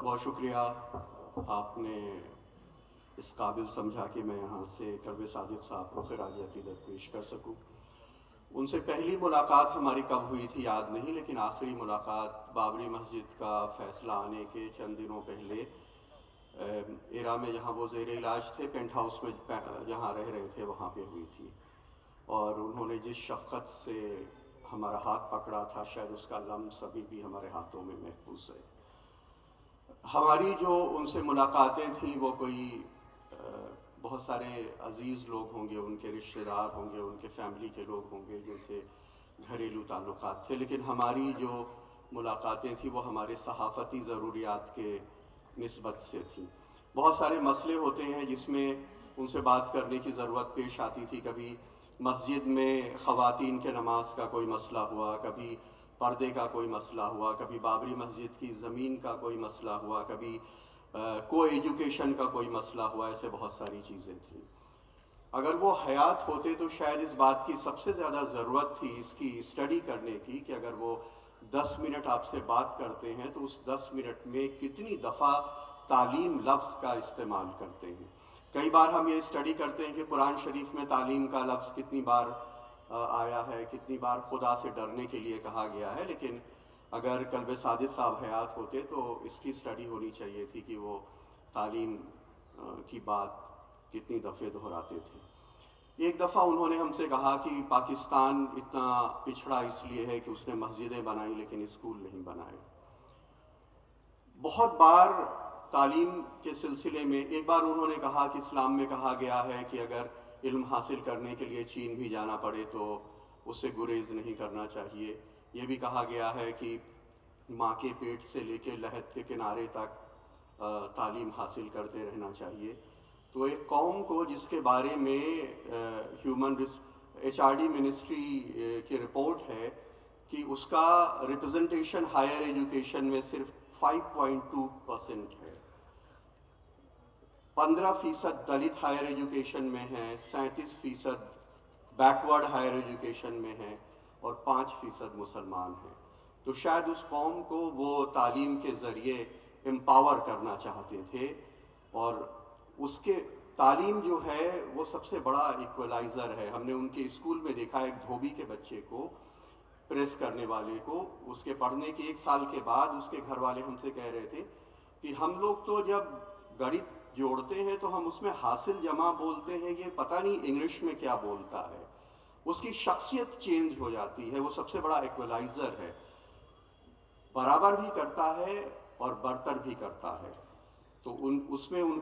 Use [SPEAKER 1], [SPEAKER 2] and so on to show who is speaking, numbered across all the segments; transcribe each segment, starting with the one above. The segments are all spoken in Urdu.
[SPEAKER 1] بہت شکریہ، آپ نے اس قابل سمجھا کہ میں یہاں سے کلب صادق صاحب کو خراج عقیدت پیش کر سکوں۔ ان سے پہلی ملاقات ہماری کب ہوئی تھی یاد نہیں، لیکن آخری ملاقات بابری مسجد کا فیصلہ آنے کے چند دنوں پہلے ایرا میں جہاں وہ زیر علاج تھے، پینٹ ہاؤس میں جہاں رہ رہے تھے وہاں پہ ہوئی تھی، اور انہوں نے جس شفقت سے ہمارا ہاتھ پکڑا تھا شاید اس کا لمس ابھی بھی ہمارے ہاتھوں میں محفوظ ہے۔ ہماری جو ان سے ملاقاتیں تھیں وہ کوئی بہت سارے عزیز لوگ ہوں گے، ان کے رشتہ دار ہوں گے، ان کے فیملی کے لوگ ہوں گے جن سے گھریلو تعلقات تھے، لیکن ہماری جو ملاقاتیں تھیں وہ ہمارے صحافتی ضروریات کے نسبت سے تھیں۔ بہت سارے مسئلے ہوتے ہیں جس میں ان سے بات کرنے کی ضرورت پیش آتی تھی۔ کبھی مسجد میں خواتین کے نماز کا کوئی مسئلہ ہوا، کبھی پردے کا کوئی مسئلہ ہوا، کبھی بابری مسجد کی زمین کا کوئی مسئلہ ہوا، کبھی کو ایجوکیشن کا کوئی مسئلہ ہوا، ایسے بہت ساری چیزیں تھیں۔ اگر وہ حیات ہوتے تو شاید اس بات کی سب سے زیادہ ضرورت تھی اس کی اسٹڈی کرنے کی کہ اگر وہ 10 منٹ آپ سے بات کرتے ہیں تو اس 10 منٹ میں کتنی دفعہ تعلیم لفظ کا استعمال کرتے ہیں۔ کئی بار ہم یہ اسٹڈی کرتے ہیں کہ قرآن شریف میں تعلیم کا لفظ کتنی بار آیا ہے، کتنی بار خدا سے ڈرنے کے لیے کہا گیا ہے، لیکن اگر کلب صادق صاحب حیات ہوتے تو اس کی اسٹڈی ہونی چاہیے تھی کہ وہ تعلیم کی بات کتنی دفعے دہراتے تھے۔ ایک دفعہ انہوں نے ہم سے کہا کہ پاکستان اتنا پچھڑا اس لیے ہے کہ اس نے مسجدیں بنائی لیکن اسکول نہیں بنائے۔ بہت بار تعلیم کے سلسلے میں ایک بار انہوں نے کہا کہ اسلام میں کہا گیا ہے کہ اگر علم حاصل کرنے کے لیے چین بھی جانا پڑے تو اس سے گریز نہیں کرنا چاہیے۔ یہ بھی کہا گیا ہے کہ ماں کے پیٹ سے لے کے لحد کے کنارے تک تعلیم حاصل کرتے رہنا چاہیے۔ تو ایک قوم کو جس کے بارے میں HRD منسٹری کی رپورٹ ہے کہ اس کا ریپرزنٹیشن ہائر ایجوکیشن میں صرف 5.2% ہے، 15% دلت ہائر ایجوکیشن میں ہیں، 37% بیکورڈ ہائر ایجوکیشن میں ہیں اور 5% مسلمان ہیں۔ تو شاید اس قوم کو وہ تعلیم کے ذریعے امپاور کرنا چاہتے تھے، اور اس کے تعلیم جو ہے وہ سب سے بڑا ایکولائزر ہے۔ ہم نے ان کے اسکول میں دیکھا ایک دھوبی کے بچے کو، پریس کرنے والے کو، اس کے پڑھنے کے 1 سال کے بعد اس کے گھر والے ہم سے کہہ رہے تھے کہ ہم لوگ تو جب گڑت جوڑتے ہیں تو ہم اس میں حاصل جمع بولتے ہیں، یہ پتہ نہیں انگلش میں کیا بولتا ہے۔ اس کی شخصیت چینج ہو جاتی ہے، وہ سب سے بڑا ایکولائزر ہے، برابر بھی کرتا ہے اور برتر بھی کرتا ہے۔ تو اس میں ان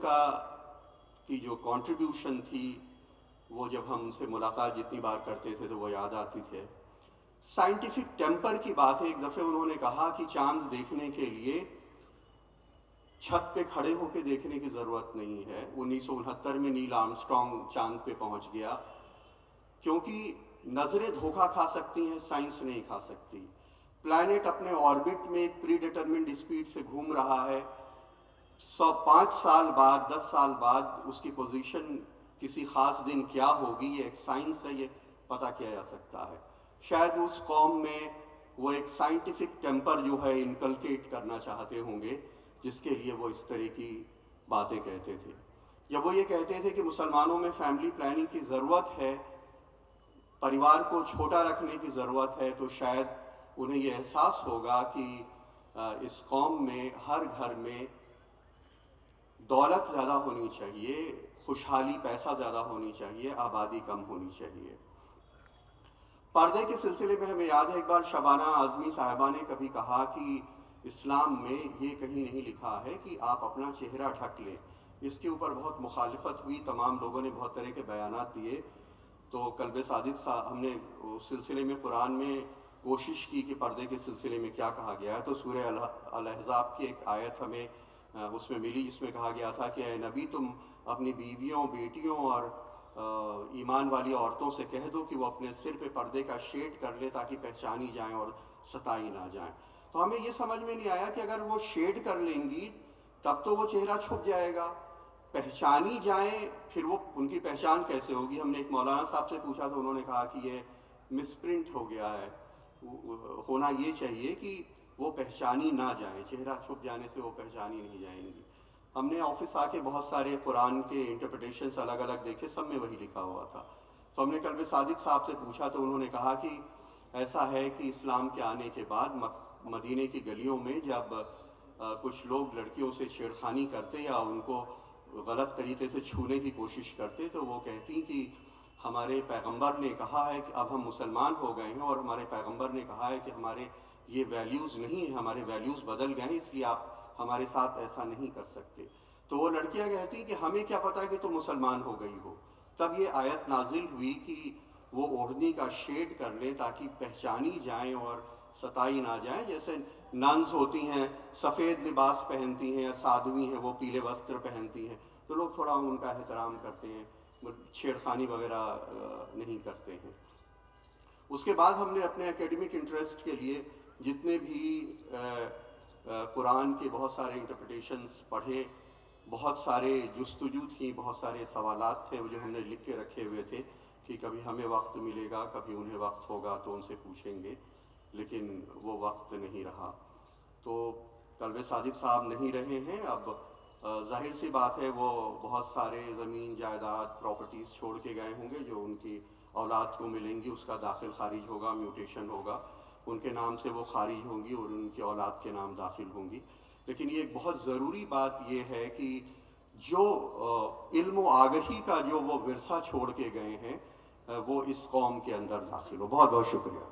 [SPEAKER 1] کی جو کنٹریبیوشن تھی وہ جب ہم ان سے ملاقات جتنی بار کرتے تھے تو وہ یاد آتی تھے۔ سائنٹیفک ٹیمپر کی بات ہے، ایک دفعہ انہوں نے کہا کہ چاند دیکھنے کے لیے چھت پہ کھڑے ہو کے دیکھنے کی ضرورت نہیں ہے۔ 1969 میں نیل آرمسٹرانگ چاند پہ پہنچ گیا، کیونکہ نظریں دھوکہ کھا سکتی ہیں، سائنس نہیں کھا سکتی۔ پلانٹ اپنے آربٹ میں ایک پری ڈیٹرمنڈ اسپیڈ سے گھوم رہا ہے، 5 سال بعد 10 سال بعد اس کی پوزیشن کسی خاص دن کیا ہوگی، یہ ایک سائنس ہے، یہ پتہ کیا جا سکتا ہے۔ شاید اس قوم میں وہ ایک سائنٹیفک ٹیمپر جو ہے انکلکیٹ کرنا چاہتے ہوں گے، جس کے لیے وہ اس طرح کی باتیں کہتے تھے۔ یا وہ یہ کہتے تھے کہ مسلمانوں میں فیملی پلاننگ کی ضرورت ہے، پریوار کو چھوٹا رکھنے کی ضرورت ہے، تو شاید انہیں یہ احساس ہوگا کہ اس قوم میں ہر گھر میں دولت زیادہ ہونی چاہیے، خوشحالی پیسہ زیادہ ہونی چاہیے، آبادی کم ہونی چاہیے۔ پردے کے سلسلے میں ہمیں یاد ہے ایک بار شبانہ اعظمی صاحبہ نے کبھی کہا کہ اسلام میں یہ کہیں نہیں لکھا ہے کہ آپ اپنا چہرہ ڈھک لیں۔ اس کے اوپر بہت مخالفت ہوئی، تمام لوگوں نے بہت طرح کے بیانات دیے۔ تو کلب صادق صاحب، ہم نے اس سلسلے میں قرآن میں کوشش کی کہ پردے کے سلسلے میں کیا کہا گیا ہے، تو سورہ الاحزاب کی ایک آیت ہمیں اس میں ملی جس میں کہا گیا تھا کہ اے نبی تم اپنی بیویوں، بیٹیوں اور ایمان والی عورتوں سے کہہ دو کہ وہ اپنے سر پہ پردے کا شیڈ کر لے تاکہ پہچانی جائیں اور ستائی نہ جائیں۔ تو ہمیں یہ سمجھ میں نہیں آیا کہ اگر وہ شیڈ کر لیں گی تب تو وہ چہرہ چھپ جائے گا، پہچانی جائیں پھر وہ ان کی پہچان کیسے ہوگی؟ ہم نے ایک مولانا صاحب سے پوچھا تو انہوں نے کہا کہ یہ مس پرنٹ ہو گیا ہے، ہونا یہ چاہیے کہ وہ پہچانی نہ جائیں، چہرہ چھپ جانے سے وہ پہچانی نہیں جائیں گی۔ ہم نے آفس آ کے بہت سارے قرآن کے انٹرپریٹیشنس الگ الگ دیکھے، سب میں وہی لکھا ہوا تھا۔ تو ہم نے قلب صادق صاحب سے پوچھا تو انہوں نے کہا کہ ایسا ہے کہ اسلام کے آنے کے بعد مدینے کی گلیوں میں جب کچھ لوگ لڑکیوں سے چھیڑخانی کرتے یا ان کو غلط طریقے سے چھونے کی کوشش کرتے تو وہ کہتی کہ ہمارے پیغمبر نے کہا ہے کہ اب ہم مسلمان ہو گئے ہیں، اور ہمارے پیغمبر نے کہا ہے کہ ہمارے یہ ویلیوز نہیں ہیں، ہمارے ویلیوز بدل گئے ہیں، اس لیے آپ ہمارے ساتھ ایسا نہیں کر سکتے۔ تو وہ لڑکیاں کہتی کہ ہمیں کیا پتہ کہ تم مسلمان ہو گئی ہو۔ تب یہ آیت نازل ہوئی کہ وہ اوڑھنی کا شیڈ کر لیں تاکہ پہچانی جائیں اور ستائی نہ جائیں۔ جیسے ننز ہوتی ہیں سفید لباس پہنتی ہیں، یا سادھوی ہیں وہ پیلے وستر پہنتی ہیں، تو لوگ تھوڑا ان کا احترام کرتے ہیں، چھیڑخانی وغیرہ نہیں کرتے ہیں۔ اس کے بعد ہم نے اپنے اکیڈمک انٹرسٹ کے لیے جتنے بھی قرآن کے بہت سارے انٹرپریٹیشنز پڑھے، بہت سارے جستجو تھیں، بہت سارے سوالات تھے جو ہم نے لکھ کے رکھے ہوئے تھے کہ کبھی ہمیں وقت ملے گا، کبھی انہیں وقت ہوگا تو ان سے پوچھیں گے، لیکن وہ وقت نہیں رہا۔ تو قلب صادق صاحب نہیں رہے ہیں اب، ظاہر سی بات ہے وہ بہت سارے زمین جائیداد پراپرٹیز چھوڑ کے گئے ہوں گے جو ان کی اولاد کو ملیں گی، اس کا داخل خارج ہوگا، میوٹیشن ہوگا، ان کے نام سے وہ خارج ہوں گی اور ان کی اولاد کے نام داخل ہوں گی۔ لیکن یہ ایک بہت ضروری بات یہ ہے کہ جو علم و آگہی کا جو وہ ورثہ چھوڑ کے گئے ہیں وہ اس قوم کے اندر داخل ہو۔ بہت بہت شکریہ۔